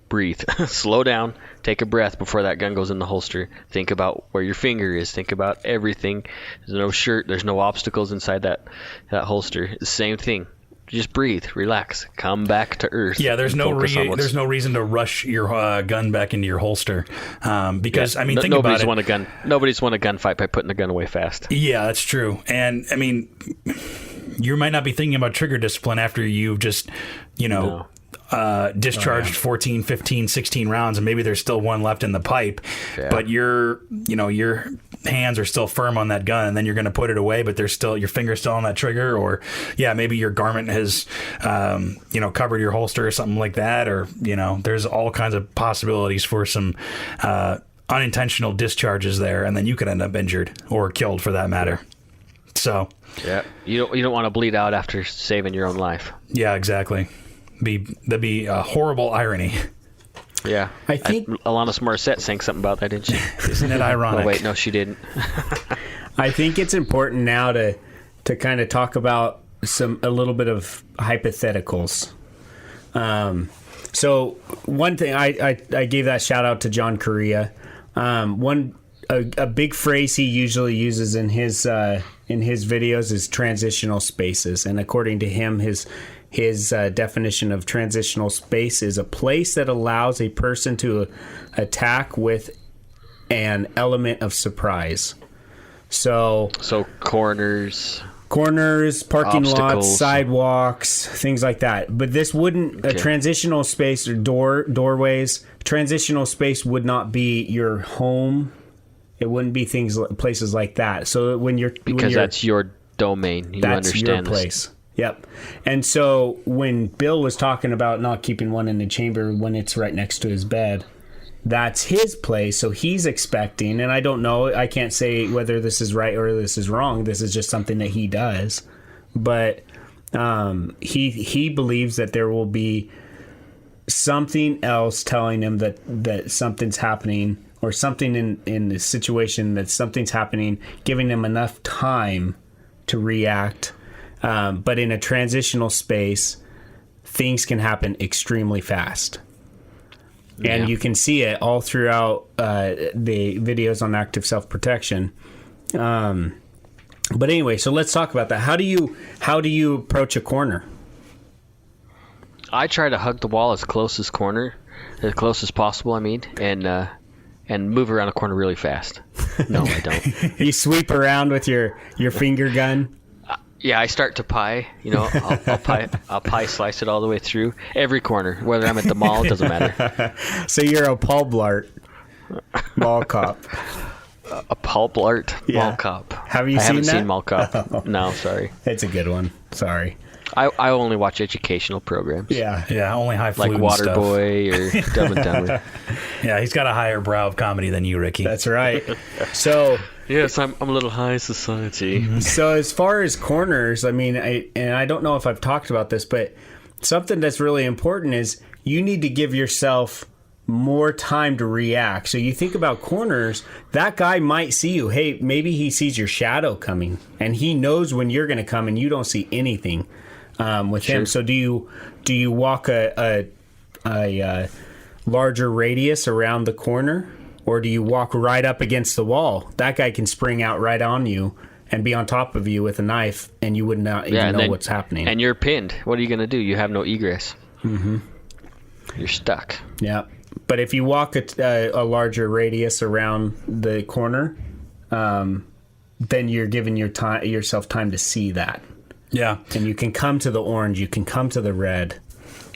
breathe, slow down, take a breath before that gun goes in the holster. Think about where your finger is. Think about everything. There's no shirt. There's no obstacles inside that holster. The same thing. Just breathe, relax, come back to earth. Yeah, there's no reason to rush your gun back into your holster because think about it. Nobody's won a gunfight by putting the gun away fast. Yeah, that's true. And I mean, you might not be thinking about trigger discipline after you've just discharged 14, 15, 16 rounds, and maybe there's still one left in the pipe, but your hands are still firm on that gun, and then you're going to put it away, but there's still your finger's still on that trigger, or maybe your garment has covered your holster or something like that, or there's all kinds of possibilities for some unintentional discharges there, and then you could end up injured or killed for that matter. So you don't want to bleed out after saving your own life. Yeah, exactly. That'd be a horrible irony. Yeah, I think Alanis Morissette sang something about that, didn't she? Isn't it ironic? Oh wait, no, she didn't. I think it's important now to kind of talk about a little bit of hypotheticals. So one thing I gave that shout out to John Correa. A big phrase he usually uses in his videos is transitional spaces, and according to him, his definition of transitional space is a place that allows a person to attack with an element of surprise. So corners, parking lots, sidewalks, things like that. But this wouldn't a transitional space or doorways. Transitional space would not be your home. It wouldn't be places like that. So because that's your domain, that's understand your place. Yep. And so when Bill was talking about not keeping one in the chamber when it's right next to his bed, that's his place. So he's expecting, and I don't know, I can't say whether this is right or this is wrong. This is just something that he does. But he believes that there will be something else telling him that something's happening, or something in the situation that something's happening, giving him enough time to react. But in a transitional space, things can happen extremely fast. And you can see it all throughout the videos on active self-protection. But anyway, so let's talk about that. How do you approach a corner? I try to hug the wall as close as possible, and move around a corner really fast. No, I don't. You sweep around with your finger gun? Yeah, I start to pie. I'll pie slice it all the way through every corner. Whether I'm at the mall, it doesn't matter. So you're a Paul Blart mall cop. A Paul Blart mall cop. Have you seen that? I haven't seen Mall Cop. No, sorry. It's a good one. Sorry. I only watch educational programs. Yeah, only highfalutin like stuff. Waterboy or Dumb and Dumber. Yeah, he's got a higher brow of comedy than you, Ricky. That's right. So yes, I'm a little high society. So as far as corners, I mean, I don't know if I've talked about this, but something that's really important is you need to give yourself more time to react. So you think about corners, that guy might see you. Hey, maybe he sees your shadow coming, and he knows when you're going to come, and you don't see anything with him. So do you walk a larger radius around the corner? Or do you walk right up against the wall? That guy can spring out right on you and be on top of you with a knife, and you would not even know what's happening. And you're pinned. What are you going to do? You have no egress. Mm-hmm. You're stuck. Yeah. But if you walk a larger radius around the corner, then you're giving yourself time to see that. Yeah. And you can come to the orange, you can come to the red.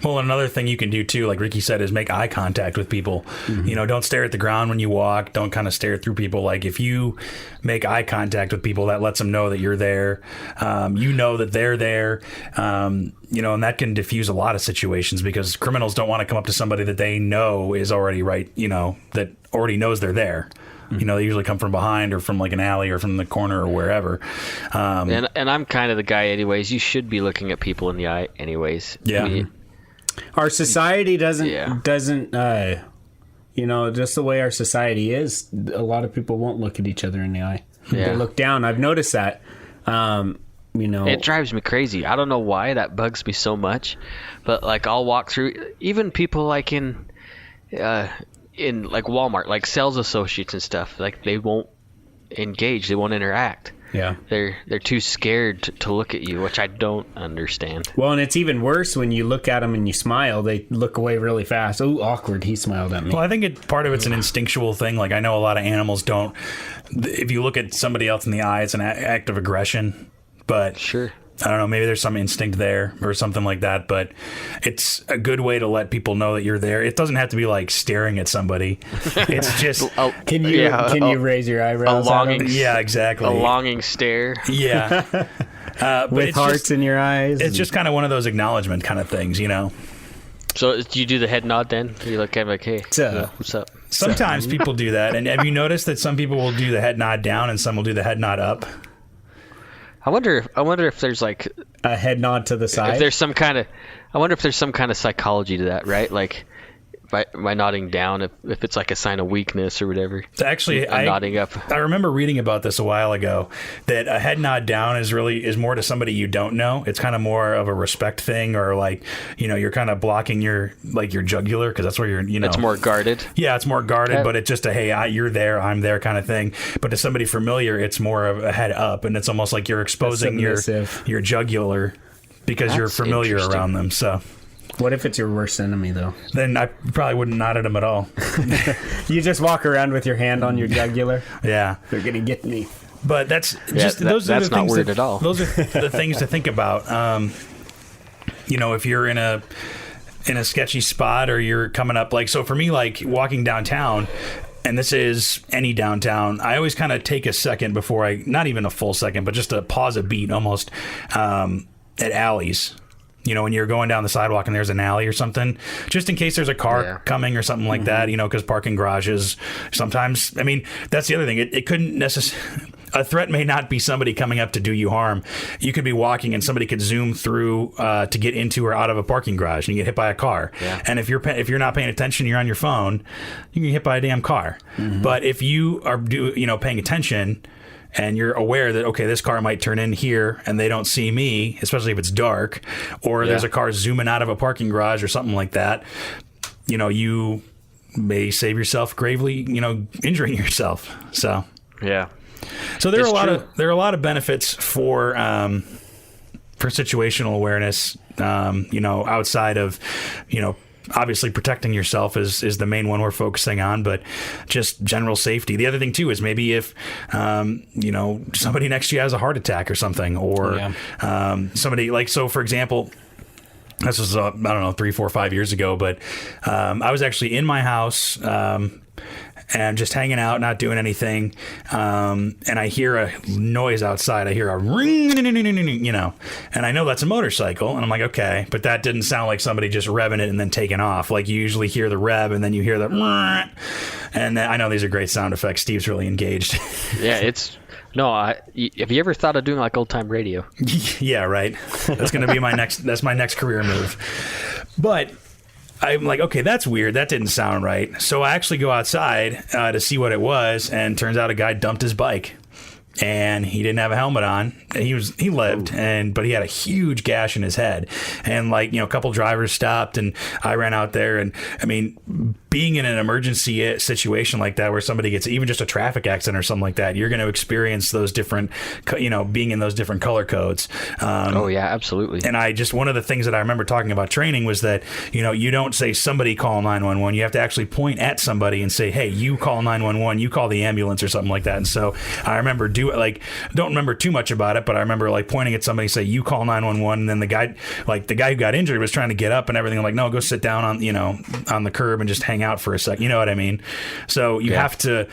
Well, another thing you can do too, like Ricky said, is make eye contact with people. Mm-hmm. Don't stare at the ground when you walk. Don't kind of stare through people. Like if you make eye contact with people, that lets them know that you're there. That they're there. And that can diffuse a lot of situations because criminals don't want to come up to somebody that they know is already right. That already knows they're there. They usually come from behind or from like an alley or from the corner or wherever. And I'm kind of the guy anyways. You should be looking at people in the eye anyways. Yeah. Our society doesn't, just the way our society is, a lot of people won't look at each other in the eye. Yeah. They look down. I've noticed that. It drives me crazy. I don't know why that bugs me so much, but like I'll walk through, even people like in like Walmart, like sales associates and stuff, like they won't engage, they won't interact. Yeah. They're too scared to look at you, which I don't understand. Well, and it's even worse when you look at them and you smile. They look away really fast. Oh, awkward. He smiled at me. Well, I think part of it's an instinctual thing. Like I know a lot of animals don't. If you look at somebody else in the eye, it's an act of aggression. But sure. I don't know, maybe there's some instinct there or something like that, but it's a good way to let people know that you're there. It doesn't have to be like staring at somebody. It's just can you raise your eyebrows? A longing, yeah, exactly. A longing stare. Yeah. With hearts in your eyes. It's just kind of one of those acknowledgement kind of things, So do you do the head nod then? You look at him like, hey, what's up? Sometimes people do that. And have you noticed that some people will do the head nod down and some will do the head nod up? I wonder if there's like a head nod to the side. I wonder if there's some kind of psychology to that, right? Like by nodding down, if it's like a sign of weakness or whatever. Actually, nodding up. I remember reading about this a while ago that a head nod down is more to somebody you don't know. It's kind of more of a respect thing, or like you're kind of blocking your jugular because that's where you're It's more guarded. Yeah, it's more guarded, but it's just a hey, you're there, I'm there kind of thing. But to somebody familiar, it's more of a head up, and it's almost like you're exposing your jugular because you're familiar around them. So. What if it's your worst enemy, though? Then I probably wouldn't nod at him at all. You just walk around with your hand on your jugular? Yeah. They're going to get me. But that's just those are the not things weird at all. Those are the things to think about. If you're in a sketchy spot or you're coming up, like, so for me, like walking downtown, and this is any downtown, I always kind of take a second before not even a full second, but just to pause a beat almost at alleys. When you're going down the sidewalk and there's an alley or something, just in case there's a car coming or something like that, because parking garages sometimes, that's the other thing. It couldn't necessarily, a threat may not be somebody coming up to do you harm. You could be walking and somebody could zoom through to get into or out of a parking garage and you get hit by a car. Yeah. And if you're not paying attention, you're on your phone, you can get hit by a damn car. Mm-hmm. But if you are paying attention, and you're aware that, okay, this car might turn in here and they don't see me, especially if it's dark, or there's a car zooming out of a parking garage or something like that, you may save yourself gravely, injuring yourself. So, yeah. So there are a lot of benefits for situational awareness, outside of, obviously protecting yourself is the main one we're focusing on, but just general safety. The other thing too is maybe if somebody next to you has a heart attack or something, or somebody like, so for example, this was 3, 4, 5 years ago, but I was actually in my house and just hanging out, not doing anything, and I hear a noise outside. I hear a ring, and I know that's a motorcycle, and I'm like, okay, but that didn't sound like somebody just revving it and then taking off. Like you usually hear the rev, and then you hear the, and I know these are great sound effects. Steve's really engaged. Yeah, have you ever thought of doing like old time radio? Yeah, right. That's going to be that's my next career move. But I'm like, okay, that's weird. That didn't sound right. So I actually go outside to see what it was, and turns out a guy dumped his bike, and he didn't have a helmet on. He lived, but he had a huge gash in his head, and a couple drivers stopped, and I ran out there, and being in an emergency situation like that, where somebody gets even just a traffic accident or something like that, you're going to experience those different, being in those different color codes. Oh yeah, absolutely. And one of the things that I remember talking about training was that, you don't say somebody call 911. You have to actually point at somebody and say, hey, you call 911, you call the ambulance or something like that. And so I remember don't remember too much about it, but I remember like pointing at somebody and say, you call 911. And then the guy who got injured was trying to get up and everything. I'm like, no, go sit down on the curb and just hang out for a second. You know what I mean? So you have to,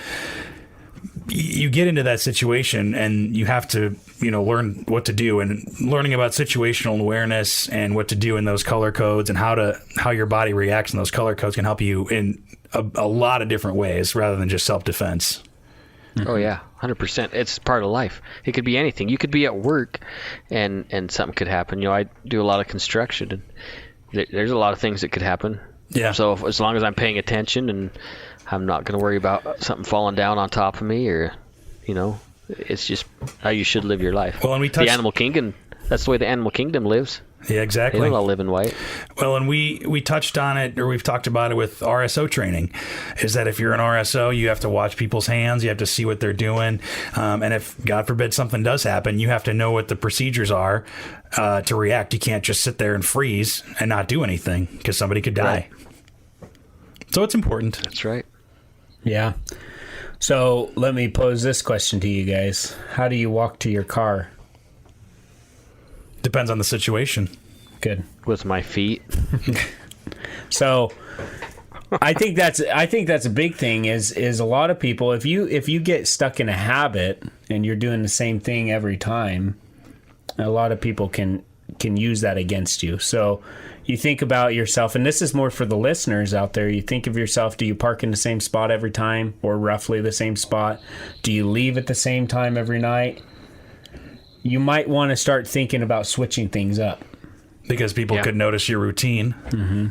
you get into that situation and you have to, learn what to do, and learning about situational awareness and what to do in those color codes and how your body reacts in those color codes can help you in a lot of different ways rather than just self-defense. Oh yeah, 100%. It's part of life. It could be anything. You could be at work and something could happen. I do a lot of construction, and there's a lot of things that could happen. Yeah. So as long as I'm paying attention and I'm not going to worry about something falling down on top of me, or it's just how you should live your life. Well, and we touched the animal kingdom. That's the way the animal kingdom lives. Yeah, exactly. They don't all live in white. Well, and we touched on it, or we've talked about it with RSO training, is that if you're an RSO, you have to watch people's hands, you have to see what they're doing, and if, God forbid, something does happen, you have to know what the procedures are to react. You can't just sit there and freeze and not do anything, because somebody could die. Right. So it's important. That's right. Yeah. So let me pose this question to you guys. How do you walk to your car? Depends on the situation. Good. With my feet. So I think that's a big thing is a lot of people, if you get stuck in a habit and you're doing the same thing every time, a lot of people can use that against you. So you think about yourself, and this is more for the listeners out there. You think of yourself, do you park in the same spot every time, or roughly the same spot? Do you leave at the same time every night? You might want to start thinking about switching things up. Because people could notice your routine. Mm-hmm.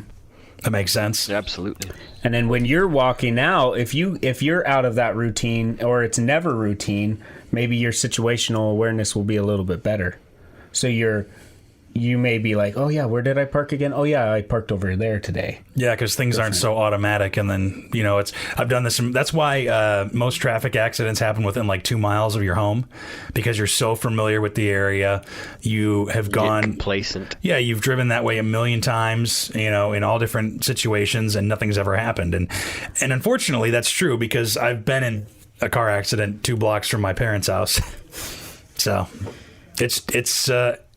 That makes sense. Absolutely. And then when you're walking out, if you're out of that routine, or it's never routine, maybe your situational awareness will be a little bit better. So you may be like, oh yeah, where did I park again? Oh yeah, I parked over there today. Yeah, because things aren't so automatic, and then I've done this. That's why most traffic accidents happen within like 2 miles of your home, because you're so familiar with the area. You have gone complacent. Yeah, you've driven that way a million times, in all different situations, and nothing's ever happened. And unfortunately, that's true, because I've been in a car accident 2 blocks from my parents' house. So it's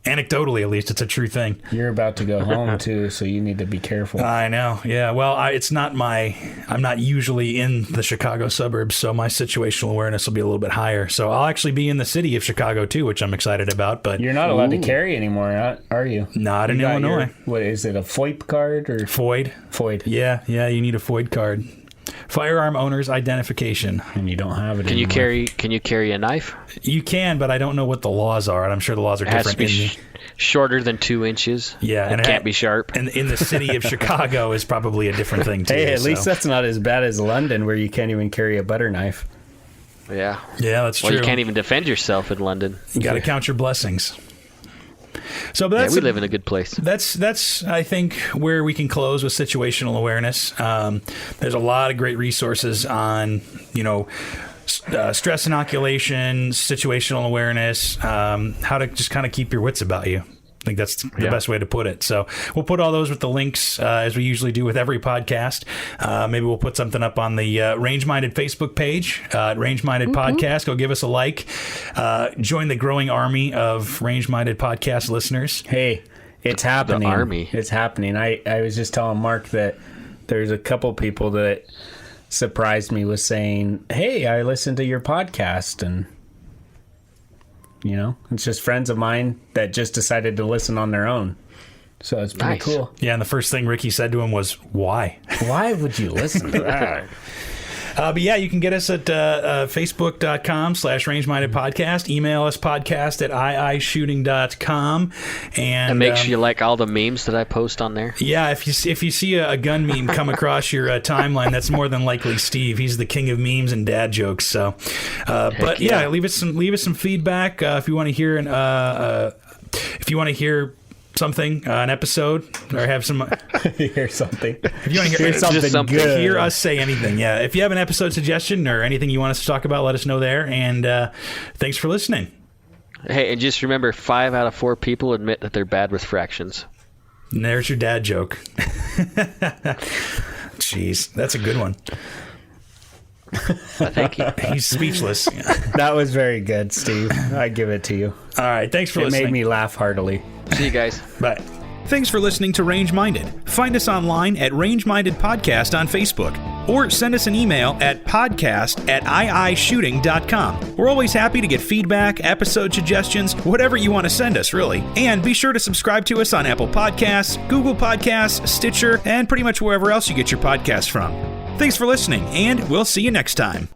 anecdotally, at least, it's a true thing. You're about to go home too, so you need to be careful. I know. Yeah. Well, I'm not usually in the Chicago suburbs, so my situational awareness will be a little bit higher. So I'll actually be in the city of Chicago too, which I'm excited about. But you're not allowed to carry anymore, are you? Not in Illinois. What is it? A FOIP card or FOID? Yeah. You need a FOID card. Firearm owner's identification. And you don't have it Can anymore. Can you carry a knife? You can, but I don't know what the laws are, and I'm sure the laws are different. It has to be shorter than 2 inches. Yeah, and it can't be sharp. And in the city of Chicago is probably a different thing too. Hey, at least that's not as bad as London, where you can't even carry a butter knife. Yeah, that's true. Well, you can't even defend yourself in London. You got to count your blessings. So, but we live in a good place. That's I think where we can close with situational awareness. There's a lot of great resources on stress inoculation, situational awareness, how to just kind of keep your wits about you. I think that's the best way to put it. So we'll put all those with the links, as we usually do with every podcast. Maybe we'll put something up on the Range Minded Facebook page, Range Minded Podcast. Go give us a like. Join the growing army of Range Minded Podcast listeners. Hey, it's happening. The army. It's happening. I was just telling Mark that there's a couple people that surprised me with saying, hey, I listened to your podcast, and it's just friends of mine that just decided to listen on their own. So it's pretty cool. Yeah, and the first thing Ricky said to him was, why? Why would you listen to that? But yeah, you can get us at facebook.com/rangeminded podcast. Email us podcast@iishooting.com. And make sure you like all the memes that I post on there. Yeah, if you see a gun meme come across your timeline, that's more than likely Steve. He's the king of memes and dad jokes. So, but yeah, leave us some feedback if you want to hear something, an episode, or have some... Hear something. If you want to hear something good. Hear us say anything, yeah. If you have an episode suggestion or anything you want us to talk about, let us know there. And thanks for listening. Hey, and just remember, 5 out of 4 people admit that they're bad with fractions. And there's your dad joke. Jeez, that's a good one. Thank you. He's speechless. That was very good, Steve. I give it to you. All right, thanks for listening. It made me laugh heartily. See you guys. Bye. Thanks for listening to Range Minded. Find us online at Range Minded Podcast on Facebook, or send us an email at podcast@iishooting.com. We're always happy to get feedback, episode suggestions, whatever you want to send us, really. And be sure to subscribe to us on Apple Podcasts, Google Podcasts, Stitcher, and pretty much wherever else you get your podcasts from. Thanks for listening, and we'll see you next time.